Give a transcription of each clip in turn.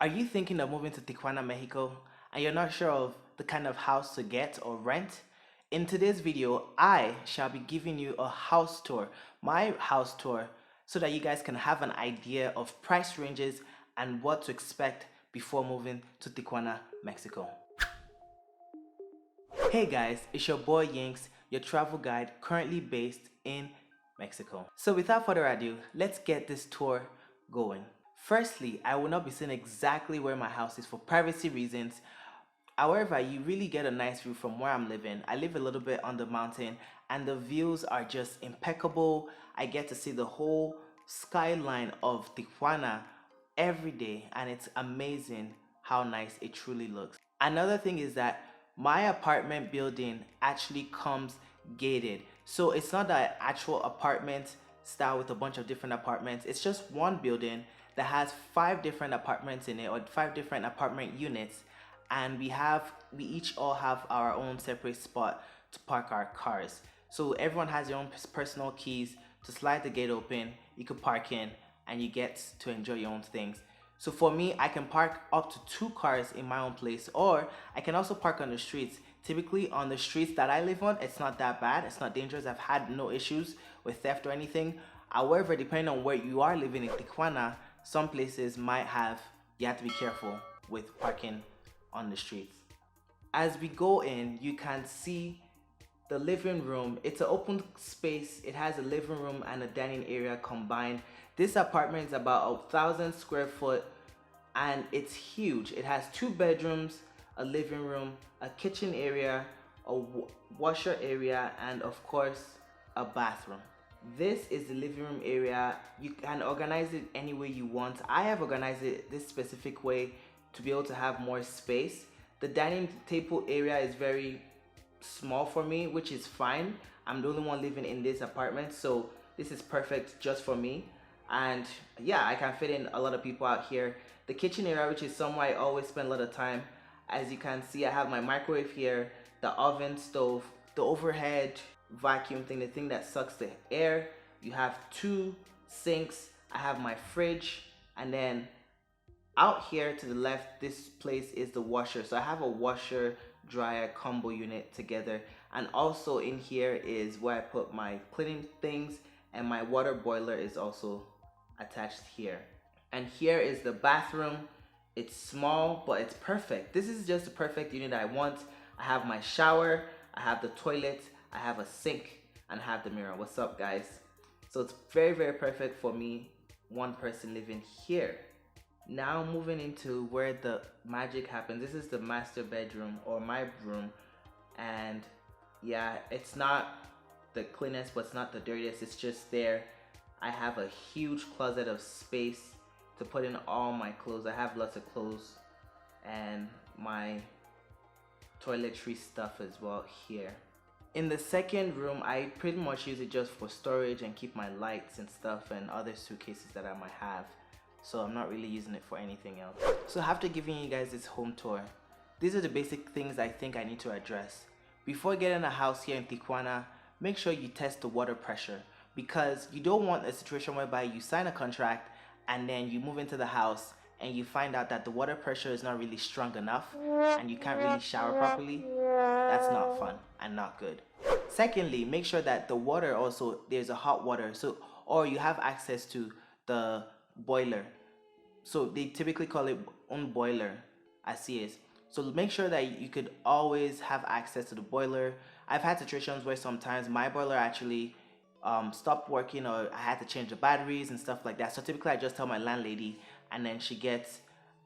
Are you thinking of moving to Tijuana, Mexico, and you're not sure of the kind of house to get or rent? In today's video, I shall be giving you a house tour, my house tour, so that you guys can have an idea of price ranges and what to expect before moving to Tijuana, Mexico. Hey guys, it's your boy YiNkZZ, your travel guide currently based in Mexico. So without further ado, let's get this tour going. Firstly, I will not be saying exactly where my house is for privacy reasons. However, you really get a nice view from where I'm living. I live a little bit on the mountain and the views are just impeccable. I get to see the whole skyline of Tijuana every day and it's amazing how nice it truly looks. Another thing is that my apartment building actually comes gated. So it's not an actual apartment style with a bunch of different apartments. It's just one building that has 5 different apartments in it, or 5 different apartment units, and we each all have our own separate spot to park our cars. So everyone has their own personal keys to slide the gate open, you could park in and you get to enjoy your own things. So for me, I can park up to 2 cars in my own place, or I can also park on the streets. Typically on the streets that I live on, it's not that bad, it's not dangerous. I've had no issues with theft or anything. However, depending on where you are living in Tijuana, some places might have, you have to be careful with parking on the streets. As we go in, you can see the living room. It's an open space. It has a living room and a dining area combined. This apartment is about 1,000 square foot and it's huge. It has 2 bedrooms, a living room, a kitchen area, a washer area, and of course a bathroom. This is the living room area. You can organize it any way you want. I have organized it this specific way to be able to have more space. The dining table area is very small for me, which is fine. I'm the only one living in this apartment, so this is perfect just for me. And yeah, I can fit in a lot of people out here. The kitchen area, which is somewhere I always spend a lot of time. As you can see, I have my microwave here, the oven stove, the overhead vacuum thing, the thing that sucks the air. You have 2 sinks. I have my fridge, and then out here to the left, this place is the washer. So I have a washer dryer combo unit together, and also in here is where I put my cleaning things, and my water boiler is also attached here. And here is the bathroom. It's small, but it's perfect. This is just the perfect unit I want. I have my shower, I have the toilet, I have a sink, and I have the mirror. What's up, guys? So it's very, very perfect for me, one person living here. Now moving into where the magic happens. This is the master bedroom, or my room, and yeah, it's not the cleanest, but it's not the dirtiest. It's just there. I have a huge closet of space to put in all my clothes. I have lots of clothes and my toiletry stuff as well here. In the second room, I pretty much use it just for storage and keep my lights and stuff and other suitcases that I might have. So I'm not really using it for anything else. So after giving you guys this home tour, these are the basic things I think I need to address. Before getting a house here in Tijuana, make sure you test the water pressure, because you don't want a situation whereby you sign a contract and then you move into the house and you find out that the water pressure is not really strong enough and you can't really shower properly. That's not fun and not good. Secondly, make sure that the water also, there's a hot water, or you have access to the boiler. So they typically call it un boiler, as is. So make sure that you could always have access to the boiler. I've had situations where sometimes my boiler actually stopped working, or I had to change the batteries and stuff like that. So typically I just tell my landlady, and then she gets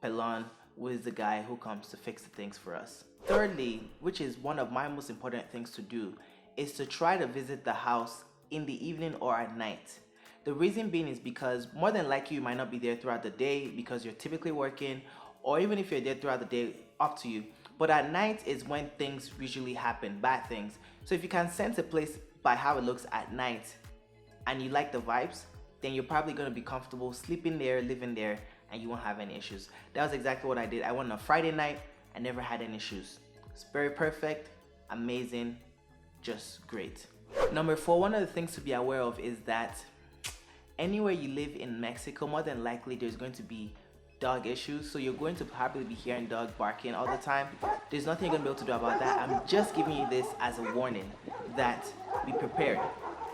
Pelon, who is the guy who comes to fix the things for us. Thirdly, which is one of my most important things to do, is to try to visit the house in the evening or at night. The reason being is because more than likely you might not be there throughout the day because you're typically working, or even if you're there throughout the day, up to you. But at night is when things usually happen, bad things. So if you can sense a place by how it looks at night and you like the vibes, then you're probably going to be comfortable sleeping there, living there, and you won't have any issues. That was exactly what I did. I went on a Friday night, I never had any issues. It's very perfect, amazing, just great. Number 4, one of the things to be aware of is that anywhere you live in Mexico, more than likely there's going to be dog issues, so you're going to probably be hearing dog barking all the time. There's nothing you're gonna be able to do about that. I'm just giving you this as a warning that be prepared.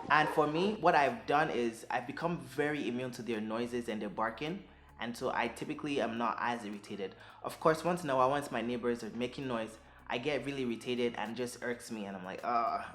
And for me, what I've done is I've become very immune to their noises and their barking, and so I typically am not as irritated. Of course, once in a while, once my neighbors are making noise, I get really irritated and it just irks me, and I'm like,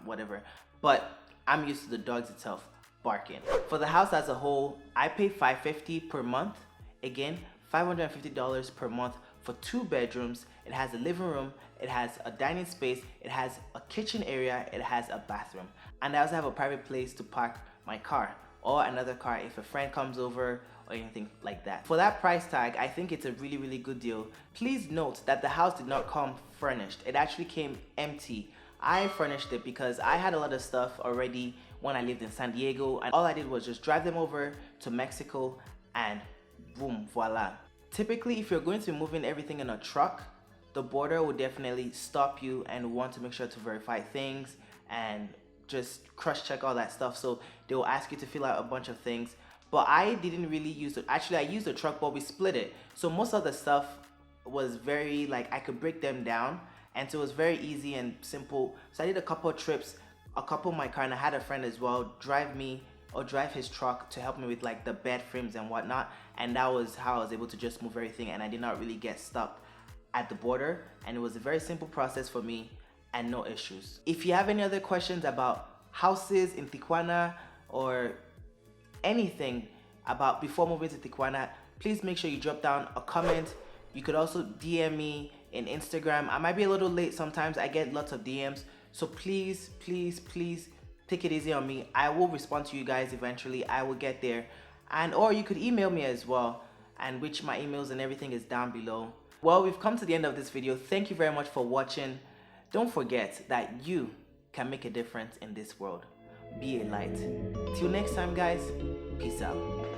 whatever. But I'm used to the dogs itself barking. For the house as a whole, I pay $550 per month. Again, $550 per month for 2 bedrooms. It has a living room, it has a dining space, it has a kitchen area, it has a bathroom. And I also have a private place to park my car or another car if a friend comes over or anything like that. For that price tag, I think it's a really good deal. Please note that the house did not come furnished. It actually came empty. I furnished it because I had a lot of stuff already when I lived in San Diego, and all I did was just drive them over to Mexico and boom, voila. Typically, if you're going to be moving everything in a truck, the border will definitely stop you and want to make sure to verify things and just cross-check all that stuff. So they will ask you to fill out a bunch of things. But I didn't really use it. Actually, I used a truck, but we split it. So most of the stuff was very, like, I could break them down. And so it was very easy and simple. So I did a couple of trips, a couple of my car, and I had a friend as well drive his truck to help me with like the bed frames and whatnot. And that was how I was able to just move everything, and I did not really get stuck at the border. And it was a very simple process for me and no issues. If you have any other questions about houses in Tijuana or anything about before moving to Tijuana, please make sure you drop down a comment. You could also DM me in Instagram. I might be a little late sometimes. I get lots of DMs. So please take it easy on me. I will respond to you guys eventually. I will get there. And or you could email me as well, and which my emails and everything is down below. Well, we've come to the end of this video. Thank you very much for watching. Don't forget that you can make a difference in this world. Be a light. Till next time, guys. Peace out.